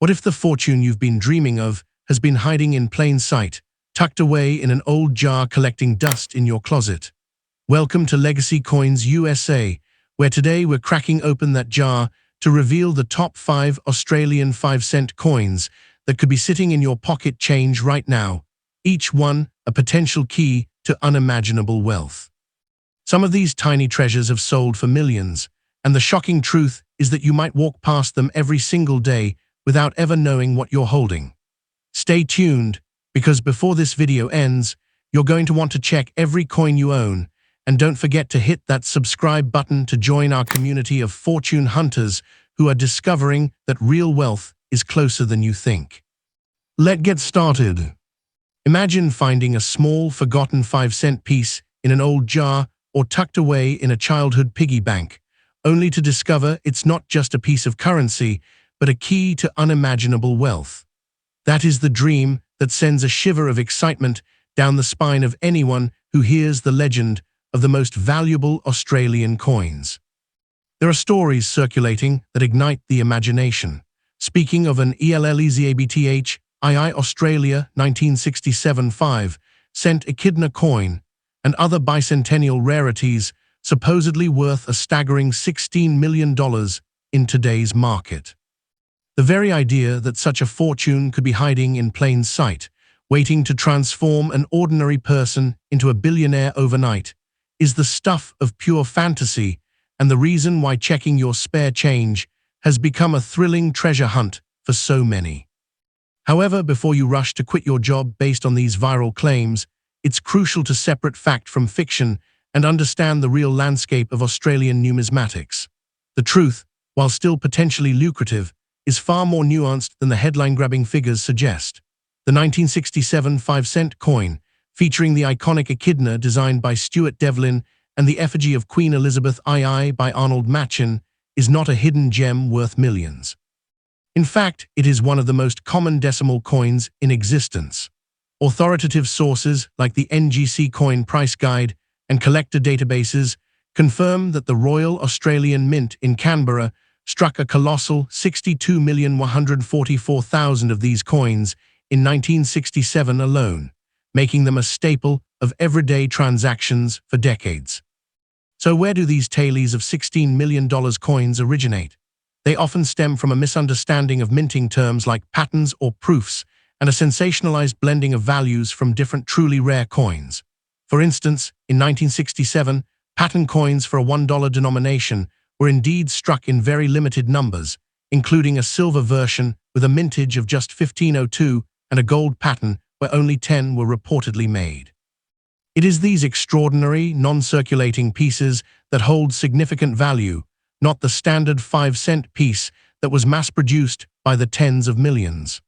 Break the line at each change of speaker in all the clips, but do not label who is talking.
What if the fortune you've been dreaming of has been hiding in plain sight, tucked away in an old jar collecting dust in your closet? Welcome to Legacy Coins USA, where today we're cracking open that jar to reveal the top 5 Australian 5-cent coins that could be sitting in your pocket change right now, each one a potential key to unimaginable wealth. Some of these tiny treasures have sold for millions, and the shocking truth is that you might walk past them every single day without ever knowing what you're holding. Stay tuned, because before this video ends, you're going to want to check every coin you own, and don't forget to hit that subscribe button to join our community of fortune hunters who are discovering that real wealth is closer than you think. Let's get started. Imagine finding a small, forgotten 5-cent piece in an old jar or tucked away in a childhood piggy bank, only to discover it's not just a piece of currency, but a key to unimaginable wealth. That is the dream that sends a shiver of excitement down the spine of anyone who hears the legend of the most valuable Australian coins. There are stories circulating that ignite the imagination. Speaking of an ELLEZABTH, II Australia 1967 5-cent echidna coin and other bicentennial rarities supposedly worth a staggering $16 million in today's market. The very idea that such a fortune could be hiding in plain sight, waiting to transform an ordinary person into a billionaire overnight, is the stuff of pure fantasy and the reason why checking your spare change has become a thrilling treasure hunt for so many. However, before you rush to quit your job based on these viral claims, it's crucial to separate fact from fiction and understand the real landscape of Australian numismatics. The truth, while still potentially lucrative, is far more nuanced than the headline-grabbing figures suggest. The 1967 5-cent coin, featuring the iconic echidna designed by Stuart Devlin and the effigy of Queen Elizabeth II by Arnold Machin, is not a hidden gem worth millions. In fact, it is one of the most common decimal coins in existence. Authoritative sources like the NGC Coin Price Guide and collector databases confirm that the Royal Australian Mint in Canberra struck a colossal 62,144,000 of these coins in 1967 alone, making them a staple of everyday transactions for decades. So where do these tailies of $16 million coins originate? They often stem from a misunderstanding of minting terms like patterns or proofs and a sensationalized blending of values from different truly rare coins. For instance, in 1967, pattern coins for a $1 denomination were indeed struck in very limited numbers, including a silver version with a mintage of just 1502 and a gold pattern where only 10 were reportedly made. It is these extraordinary, non-circulating pieces that hold significant value, not the standard 5-cent piece that was mass-produced by the tens of millions.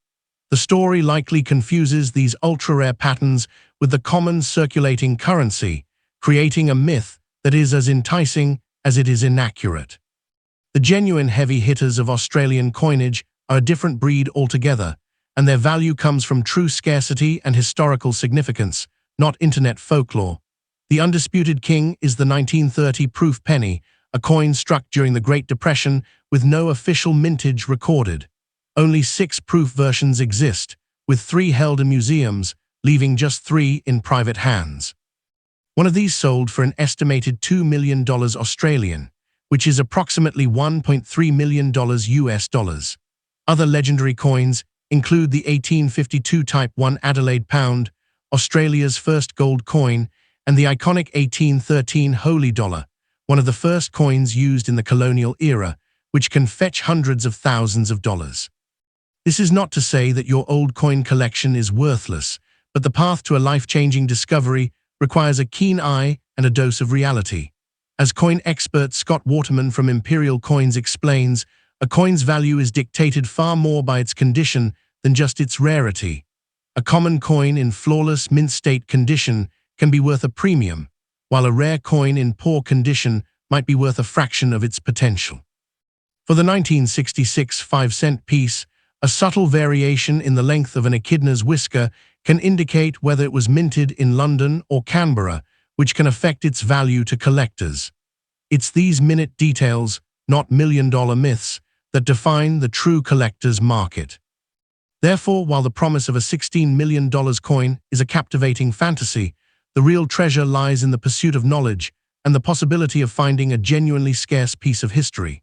The story likely confuses these ultra-rare patterns with the common circulating currency, creating a myth that is as enticing as it is inaccurate. The genuine heavy hitters of Australian coinage are a different breed altogether, and their value comes from true scarcity and historical significance, not internet folklore. The undisputed king is the 1930 proof penny, a coin struck during the Great Depression with no official mintage recorded. Only 6 proof versions exist, with 3 held in museums, leaving just 3 in private hands. One of these sold for an estimated $2 million Australian, which is approximately $1.3 million US dollars. Other legendary coins include the 1852 Type 1 Adelaide Pound, Australia's first gold coin, and the iconic 1813 Holy Dollar, one of the first coins used in the colonial era, which can fetch hundreds of thousands of dollars. This is not to say that your old coin collection is worthless, but the path to a life-changing discovery requires a keen eye and a dose of reality. As coin expert Scott Waterman from Imperial Coins explains, a coin's value is dictated far more by its condition than just its rarity. A common coin in flawless mint-state condition can be worth a premium, while a rare coin in poor condition might be worth a fraction of its potential. For the 1966 5-cent piece, a subtle variation in the length of an echidna's whisker can indicate whether it was minted in London or Canberra, which can affect its value to collectors. It's these minute details, not million-dollar myths, that define the true collector's market. Therefore, while the promise of a $16 million coin is a captivating fantasy, the real treasure lies in the pursuit of knowledge and the possibility of finding a genuinely scarce piece of history.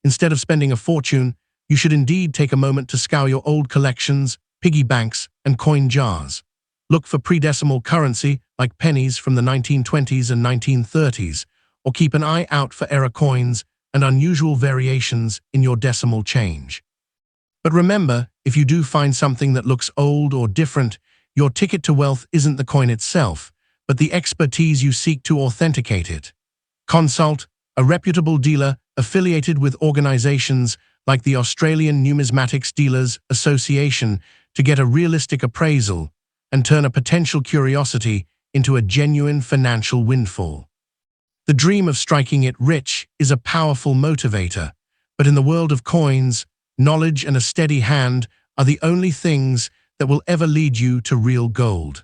Instead of spending a fortune, you should indeed take a moment to scour your old collections, piggy banks, and coin jars. Look for pre-decimal currency like pennies from the 1920s and 1930s, or keep an eye out for error coins and unusual variations in your decimal change. But remember, if you do find something that looks old or different, your ticket to wealth isn't the coin itself, but the expertise you seek to authenticate it. Consult a reputable dealer affiliated with organizations like the Australian Numismatics Dealers Association to get a realistic appraisal and turn a potential curiosity into a genuine financial windfall. The dream of striking it rich is a powerful motivator, but in the world of coins, knowledge and a steady hand are the only things that will ever lead you to real gold.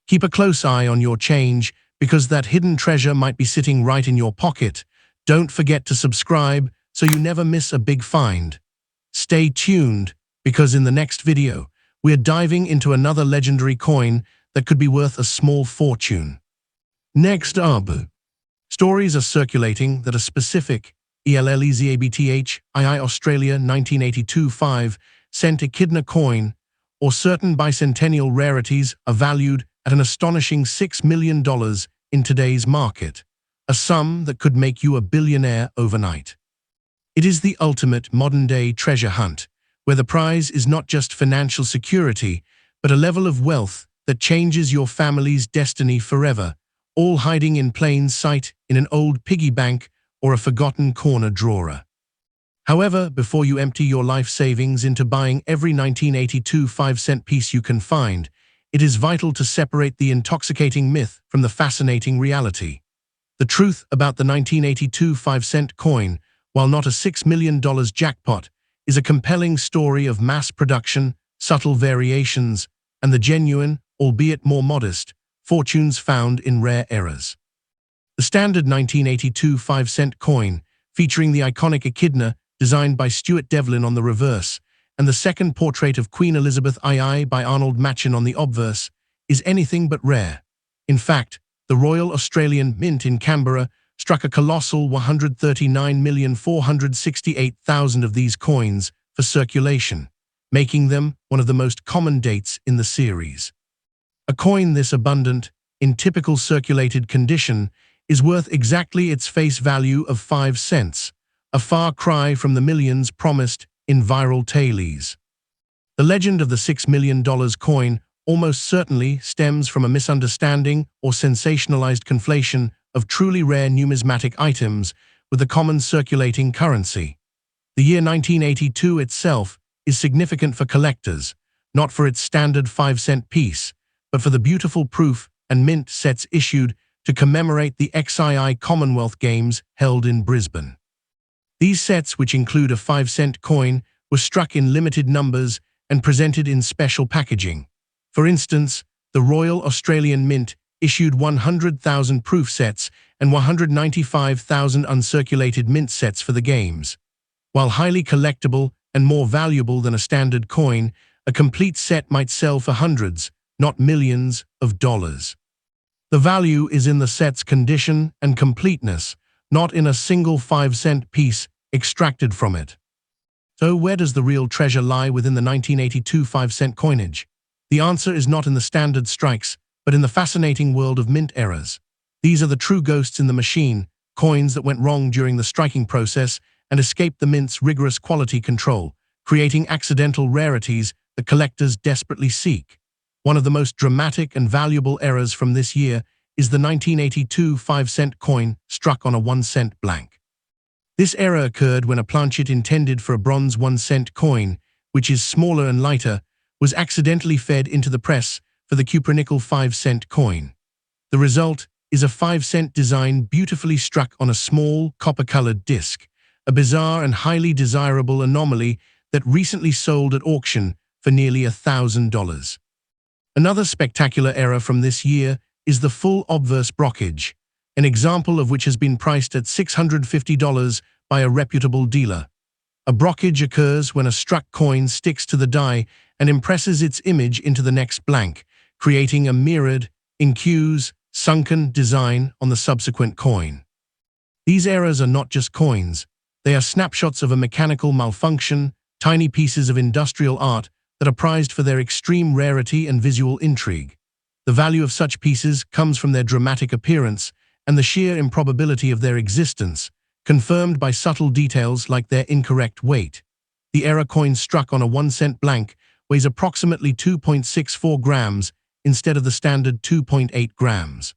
Keep a close eye on your change because that hidden treasure might be sitting right in your pocket. Don't forget to subscribe so you never miss a big find. Stay tuned because in the next video, we're diving into another legendary coin that could be worth a small fortune. Next up, stories are circulating that a specific ELLEZABTHII Australia 1982-5 cent echidna coin or certain bicentennial rarities are valued at an astonishing $6 million in today's market, a sum that could make you a billionaire overnight. It is the ultimate modern-day treasure hunt, where the prize is not just financial security, but a level of wealth that changes your family's destiny forever, all hiding in plain sight in an old piggy bank or a forgotten corner drawer. However, before you empty your life savings into buying every 1982 5-cent piece you can find, it is vital to separate the intoxicating myth from the fascinating reality. The truth about the 1982 5-cent coin, while not a $6 million jackpot, is a compelling story of mass production, subtle variations, and the genuine, albeit more modest, fortunes found in rare errors. The standard 1982 5-cent coin, featuring the iconic echidna designed by Stuart Devlin on the reverse, and the second portrait of Queen Elizabeth II by Arnold Machin on the obverse, is anything but rare. In fact, the Royal Australian Mint in Canberra struck a colossal 139,468,000 of these coins for circulation, making them one of the most common dates in the series. A coin this abundant, in typical circulated condition, is worth exactly its face value of 5 cents, a far cry from the millions promised in viral tailies. The legend of the $6 million coin almost certainly stems from a misunderstanding or sensationalized conflation of truly rare numismatic items with the common circulating currency. The year 1982 itself is significant for collectors, not for its standard 5-cent piece, but for the beautiful proof and mint sets issued to commemorate the XII Commonwealth Games held in Brisbane. These sets, which include a 5-cent coin, were struck in limited numbers and presented in special packaging. For instance, the Royal Australian Mint issued 100,000 proof sets and 195,000 uncirculated mint sets for the games. While highly collectible and more valuable than a standard coin, a complete set might sell for hundreds, not millions, of dollars. The value is in the set's condition and completeness, not in a single 5-cent piece extracted from it. So where does the real treasure lie within the 1982 5-cent coinage? The answer is not in the standard strikes, but in the fascinating world of mint errors. These are the true ghosts in the machine, coins that went wrong during the striking process and escaped the mint's rigorous quality control, creating accidental rarities that collectors desperately seek. One of the most dramatic and valuable errors from this year is the 1982 5-cent coin struck on a 1-cent blank. This error occurred when a planchet intended for a bronze 1-cent coin, which is smaller and lighter, was accidentally fed into the press for the cupronickel 5-cent coin. The result is a 5-cent design beautifully struck on a small, copper-colored disc, a bizarre and highly desirable anomaly that recently sold at auction for nearly $1,000. Another spectacular error from this year is the full obverse brockage, an example of which has been priced at $650 by a reputable dealer. A brockage occurs when a struck coin sticks to the die and impresses its image into the next blank, creating a mirrored, incused, sunken design on the subsequent coin. These errors are not just coins, they are snapshots of a mechanical malfunction, tiny pieces of industrial art that are prized for their extreme rarity and visual intrigue. The value of such pieces comes from their dramatic appearance and the sheer improbability of their existence, confirmed by subtle details like their incorrect weight. The error coin struck on a 1-cent blank weighs approximately 2.64 grams instead of the standard 2.8 grams.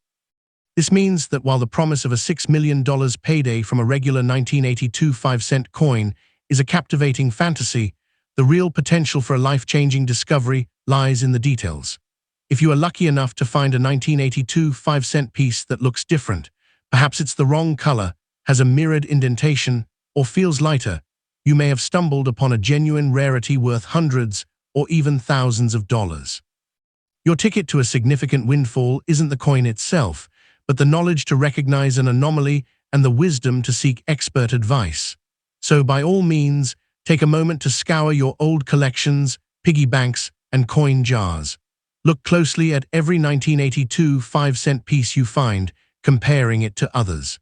This means that while the promise of a $6 million payday from a regular 1982 5-cent coin is a captivating fantasy, the real potential for a life-changing discovery lies in the details. If you are lucky enough to find a 1982 5-cent piece that looks different, perhaps it's the wrong color, has a mirrored indentation, or feels lighter, you may have stumbled upon a genuine rarity worth hundreds or even thousands of dollars. Your ticket to a significant windfall isn't the coin itself, but the knowledge to recognize an anomaly and the wisdom to seek expert advice. So by all means, take a moment to scour your old collections, piggy banks, and coin jars. Look closely at every 1982 5-cent piece you find, comparing it to others.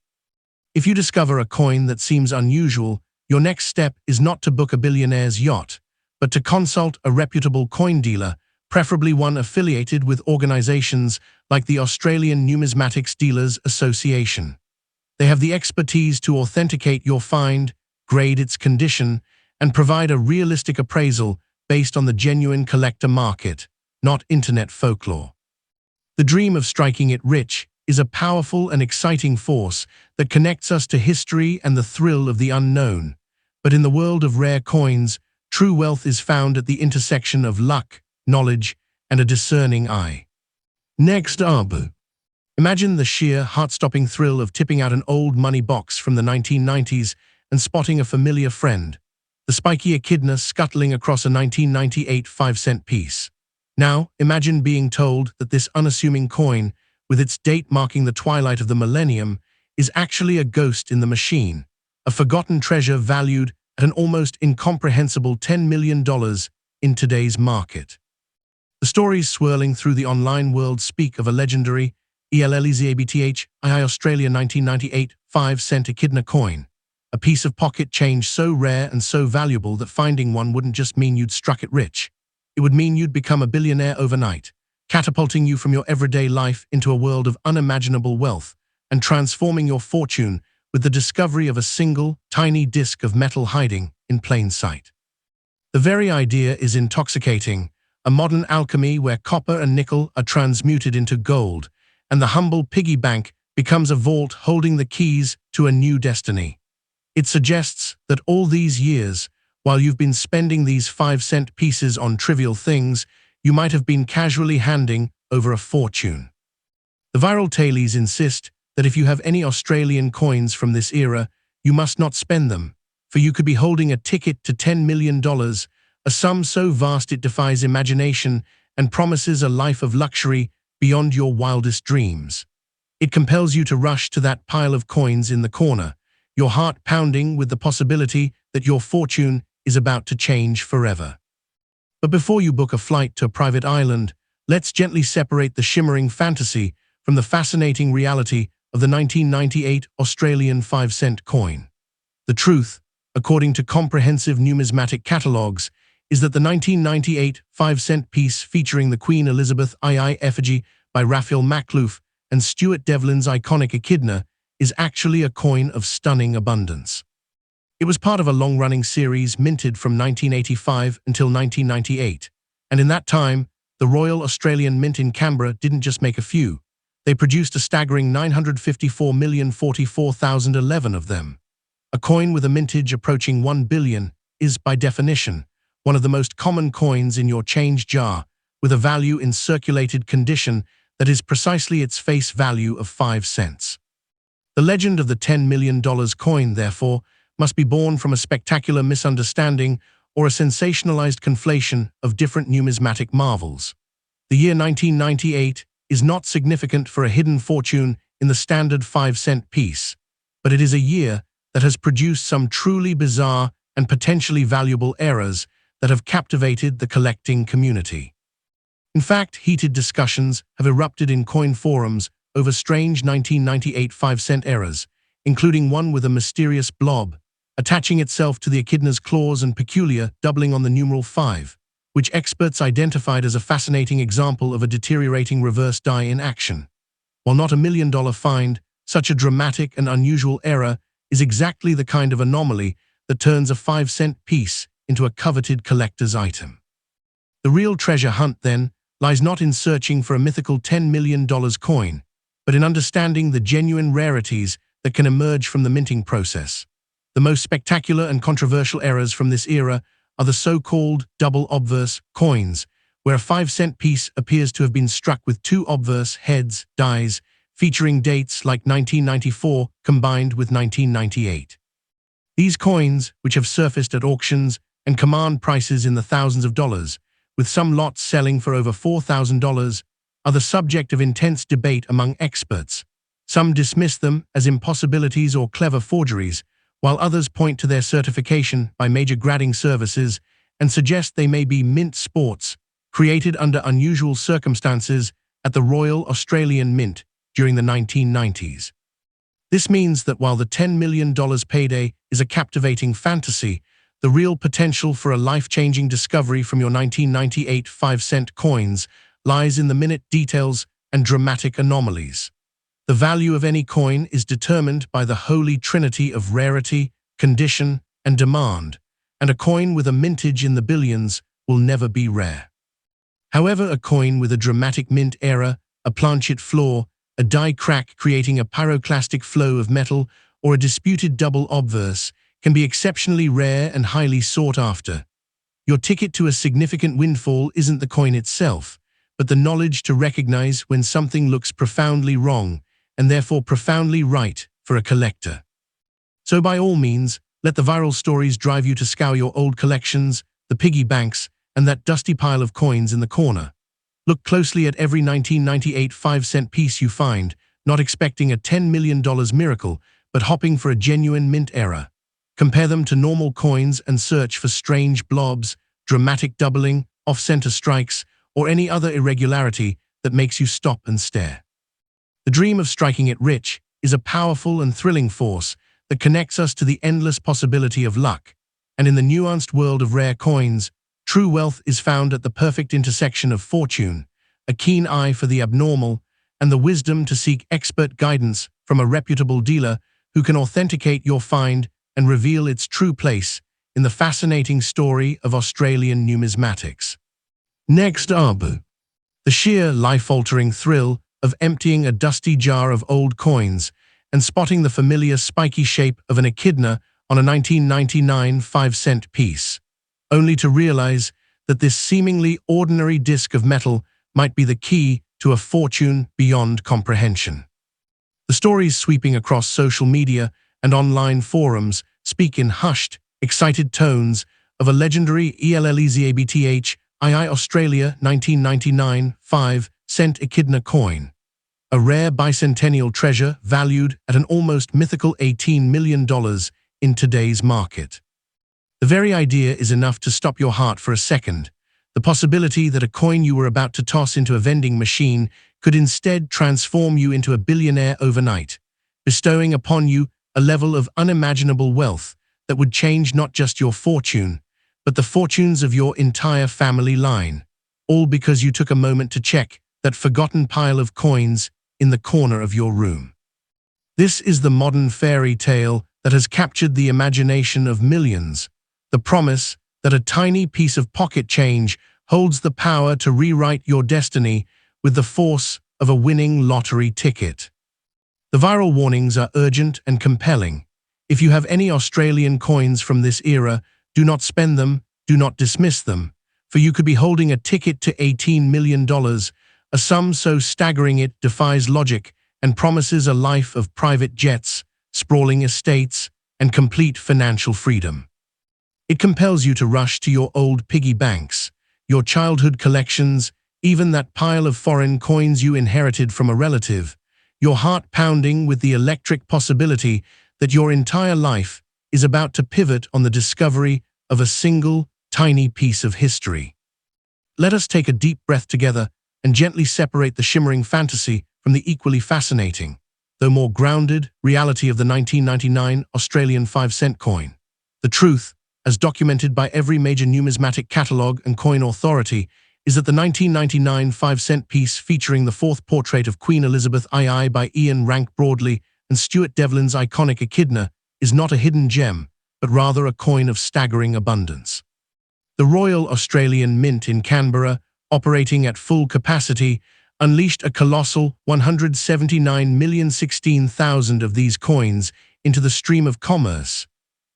If you discover a coin that seems unusual, your next step is not to book a billionaire's yacht, but to consult a reputable coin dealer, preferably one affiliated with organizations like the Australian Numismatics Dealers Association. They have the expertise to authenticate your find, grade its condition, and provide a realistic appraisal based on the genuine collector market, not internet folklore. The dream of striking it rich is a powerful and exciting force that connects us to history and the thrill of the unknown. But in the world of rare coins, true wealth is found at the intersection of luck, knowledge, and a discerning eye. Next up, imagine the sheer, heart-stopping thrill of tipping out an old money box from the 1990s and spotting a familiar friend, the spiky echidna scuttling across a 1998 5-cent piece. Now, imagine being told that this unassuming coin, with its date marking the twilight of the millennium, is actually a ghost in the machine, a forgotten treasure valued at an almost incomprehensible $10 million in today's market. The stories swirling through the online world speak of a legendary ELLEZABTHII Australian 1998 5-cent echidna coin, a piece of pocket change so rare and so valuable that finding one wouldn't just mean you'd struck it rich. It would mean you'd become a billionaire overnight, catapulting you from your everyday life into a world of unimaginable wealth and transforming your fortune with the discovery of a single, tiny disc of metal hiding in plain sight. The very idea is intoxicating, a modern alchemy where copper and nickel are transmuted into gold, and the humble piggy bank becomes a vault holding the keys to a new destiny. It suggests that all these years, while you've been spending these 5-cent pieces on trivial things, you might have been casually handing over a fortune. The viral tailies insist that if you have any Australian coins from this era, you must not spend them, for you could be holding a ticket to $10 million, a sum so vast it defies imagination and promises a life of luxury beyond your wildest dreams. It compels you to rush to that pile of coins in the corner, your heart pounding with the possibility that your fortune is about to change forever. But before you book a flight to a private island, let's gently separate the shimmering fantasy from the fascinating reality of the 1998 Australian 5-cent coin. The truth, according to comprehensive numismatic catalogues, is that the 1998 5-cent piece featuring the Queen Elizabeth II effigy by Raphael Maklouf and Stuart Devlin's iconic echidna is actually a coin of stunning abundance. It was part of a long-running series minted from 1985 until 1998, and in that time, the Royal Australian Mint in Canberra didn't just make a few. They produced a staggering 954,044,011 of them. A coin with a mintage approaching 1 billion is, by definition, one of the most common coins in your change jar, with a value in circulated condition that is precisely its face value of 5 cents. The legend of the $10 million coin, therefore, must be born from a spectacular misunderstanding or a sensationalized conflation of different numismatic marvels. The year 1998 is not significant for a hidden fortune in the standard 5-cent piece, but it is a year that has produced some truly bizarre and potentially valuable errors that have captivated the collecting community. In fact, heated discussions have erupted in coin forums over strange 1998 5-cent errors, including one with a mysterious blob attaching itself to the echidna's claws and peculiar doubling on the numeral 5, which experts identified as a fascinating example of a deteriorating reverse die in action. While not a $1 million find, such a dramatic and unusual error is exactly the kind of anomaly that turns a 5-cent piece into a coveted collector's item. The real treasure hunt, then, lies not in searching for a mythical $10 million coin, but in understanding the genuine rarities that can emerge from the minting process. The most spectacular and controversial errors from this era are the so-called double obverse coins, where a 5-cent piece appears to have been struck with two obverse heads, dies, featuring dates like 1994 combined with 1998. These coins, which have surfaced at auctions and command prices in the thousands of dollars, with some lots selling for over $4,000, are the subject of intense debate among experts. Some dismiss them as impossibilities or clever forgeries, while others point to their certification by major grading services and suggest they may be mint sports, created under unusual circumstances at the Royal Australian Mint during the 1990s. This means that while the $10 million payday is a captivating fantasy, the real potential for a life-changing discovery from your 1998 5-cent coins lies in the minute details and dramatic anomalies. The value of any coin is determined by the holy trinity of rarity, condition, and demand, and a coin with a mintage in the billions will never be rare. However, a coin with a dramatic mint error, a planchet flaw, a die crack creating a pyroclastic flow of metal, or a disputed double obverse can be exceptionally rare and highly sought after. Your ticket to a significant windfall isn't the coin itself, but the knowledge to recognize when something looks profoundly wrong and therefore profoundly right for a collector. So by all means, let the viral stories drive you to scour your old collections, the piggy banks, and that dusty pile of coins in the corner. Look closely at every 1998 5-cent piece you find, not expecting a $10 million miracle, but hoping for a genuine mint error. Compare them to normal coins and search for strange blobs, dramatic doubling, off-center strikes, or any other irregularity that makes you stop and stare. The dream of striking it rich is a powerful and thrilling force that connects us to the endless possibility of luck, and in the nuanced world of rare coins, true wealth is found at the perfect intersection of fortune, a keen eye for the abnormal, and the wisdom to seek expert guidance from a reputable dealer who can authenticate your find and reveal its true place in the fascinating story of Australian numismatics. Next up, the sheer life-altering thrill of emptying a dusty jar of old coins and spotting the familiar spiky shape of an echidna on a 1999 5-cent piece, only to realize that this seemingly ordinary disc of metal might be the key to a fortune beyond comprehension. The stories sweeping across social media and online forums speak in hushed, excited tones of a legendary ELLEZABTH II Australia 1999 5-cent echidna coin, a rare bicentennial treasure valued at an almost mythical $18 million in today's market. The very idea is enough to stop your heart for a second. The possibility that a coin you were about to toss into a vending machine could instead transform you into a billionaire overnight, bestowing upon you a level of unimaginable wealth that would change not just your fortune, but the fortunes of your entire family line, all because you took a moment to check that forgotten pile of coins in the corner of your room. This is the modern fairy tale that has captured the imagination of millions, the promise that a tiny piece of pocket change holds the power to rewrite your destiny with the force of a winning lottery ticket. The viral warnings are urgent and compelling. If you have any Australian coins from this era, do not spend them, do not dismiss them, for you could be holding a ticket to $18 million, a sum so staggering it defies logic and promises a life of private jets, sprawling estates, and complete financial freedom. It compels you to rush to your old piggy banks, your childhood collections, even that pile of foreign coins you inherited from a relative, your heart pounding with the electric possibility that your entire life is about to pivot on the discovery of a single, tiny piece of history. Let us take a deep breath together and gently separate the shimmering fantasy from the equally fascinating, though more grounded, reality of the 1999 Australian 5-cent coin. The truth, as documented by every major numismatic catalogue and coin authority, is that the 1999 5-cent piece featuring the fourth portrait of Queen Elizabeth II by Ian Rank Broadley and Stuart Devlin's iconic echidna is not a hidden gem, but rather a coin of staggering abundance. The Royal Australian Mint in Canberra, operating at full capacity, unleashed a colossal 179,016,000 of these coins into the stream of commerce,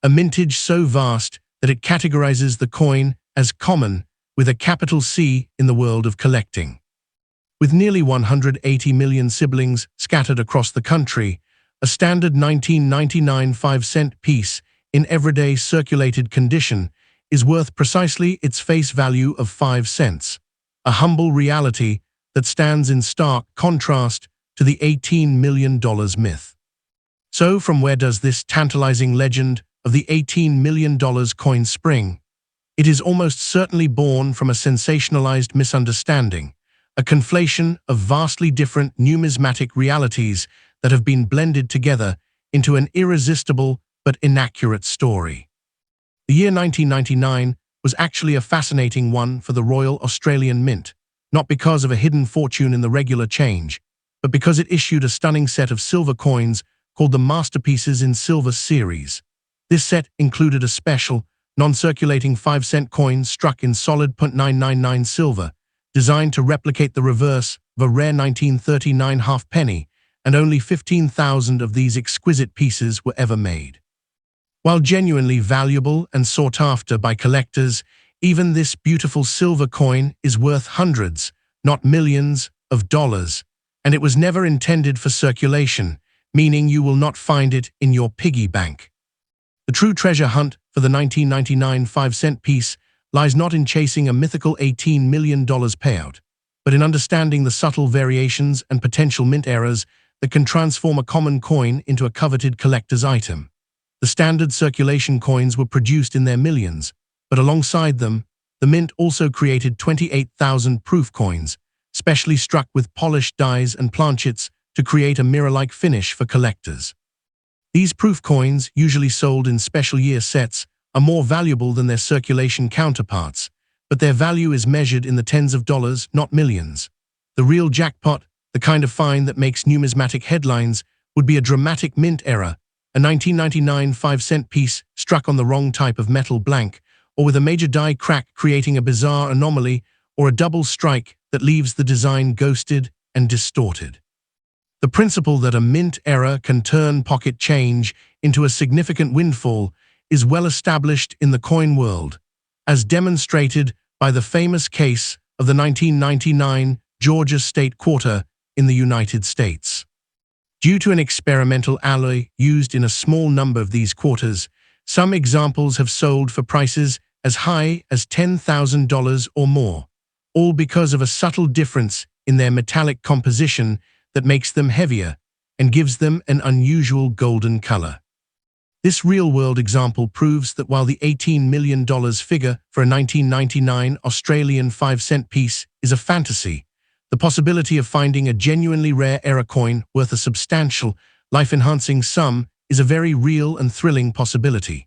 a mintage so vast that it categorizes the coin as common with a capital C in the world of collecting. With nearly 180 million siblings scattered across the country, a standard 1999 5-cent piece in everyday circulated condition is worth precisely its face value of 5 cents, a humble reality that stands in stark contrast to the $18 million myth. So, from where does this tantalizing legend of the $18 million coin spring? It is almost certainly born from a sensationalized misunderstanding, a conflation of vastly different numismatic realities that have been blended together into an irresistible but inaccurate story. The year 1999 was actually a fascinating one for the Royal Australian Mint, not because of a hidden fortune in the regular change, but because it issued a stunning set of silver coins called the Masterpieces in Silver series. This set included a special, non-circulating 5-cent coin struck in solid .999 silver, designed to replicate the reverse of a rare 1939 halfpenny, and only 15,000 of these exquisite pieces were ever made. While genuinely valuable and sought after by collectors, even this beautiful silver coin is worth hundreds, not millions, of dollars, and it was never intended for circulation, meaning you will not find it in your piggy bank. The true treasure hunt for the 1999 5-cent piece lies not in chasing a mythical $18 million payout, but in understanding the subtle variations and potential mint errors that can transform a common coin into a coveted collector's item. The standard circulation coins were produced in their millions, but alongside them, the mint also created 28,000 proof coins, specially struck with polished dies and planchets to create a mirror-like finish for collectors. These proof coins, usually sold in special year sets, are more valuable than their circulation counterparts, but their value is measured in the tens of dollars, not millions. The real jackpot, the kind of find that makes numismatic headlines, would be a dramatic mint error, a 1999 5-cent piece struck on the wrong type of metal blank, or with a major die crack creating a bizarre anomaly, or a double strike that leaves the design ghosted and distorted. The principle that a mint error can turn pocket change into a significant windfall is well established in the coin world, as demonstrated by the famous case of the 1999 Georgia State Quarter in the United States. Due to an experimental alloy used in a small number of these quarters, some examples have sold for prices as high as $10,000 or more, all because of a subtle difference in their metallic composition that makes them heavier and gives them an unusual golden color. This real-world example proves that while the $18 million figure for a 1999 Australian 5-cent piece is a fantasy, the possibility of finding a genuinely rare error coin worth a substantial, life-enhancing sum is a very real and thrilling possibility.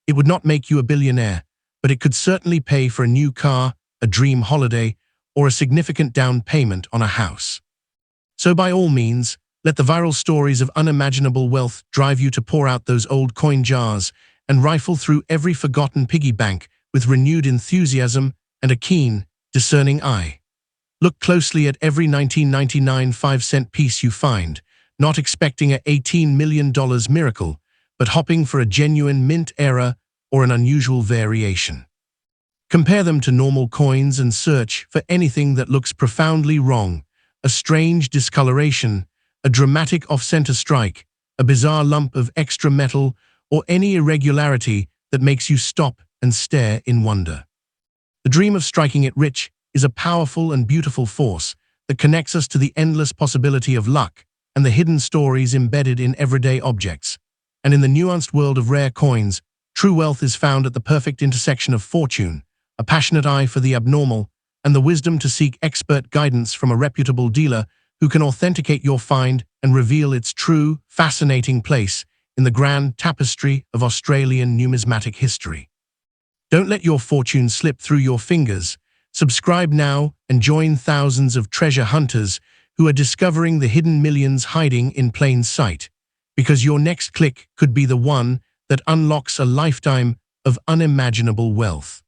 It would not make you a billionaire, but it could certainly pay for a new car, a dream holiday, or a significant down payment on a house. So by all means, let the viral stories of unimaginable wealth drive you to pour out those old coin jars and rifle through every forgotten piggy bank with renewed enthusiasm and a keen, discerning eye. Look closely at every 1999 5-cent piece you find, not expecting a $18 million miracle, but hoping for a genuine mint error or an unusual variation. Compare them to normal coins and search for anything that looks profoundly wrong, a strange discoloration, a dramatic off-center strike, a bizarre lump of extra metal, or any irregularity that makes you stop and stare in wonder. The dream of striking it rich is a powerful and beautiful force that connects us to the endless possibility of luck and the hidden stories embedded in everyday objects. And in the nuanced world of rare coins, true wealth is found at the perfect intersection of fortune, a passionate eye for the abnormal, and the wisdom to seek expert guidance from a reputable dealer who can authenticate your find and reveal its true, fascinating place in the grand tapestry of Australian numismatic history. Don't let your fortune slip through your fingers. Subscribe now and join thousands of treasure hunters who are discovering the hidden millions hiding in plain sight, because your next click could be the one that unlocks a lifetime of unimaginable wealth.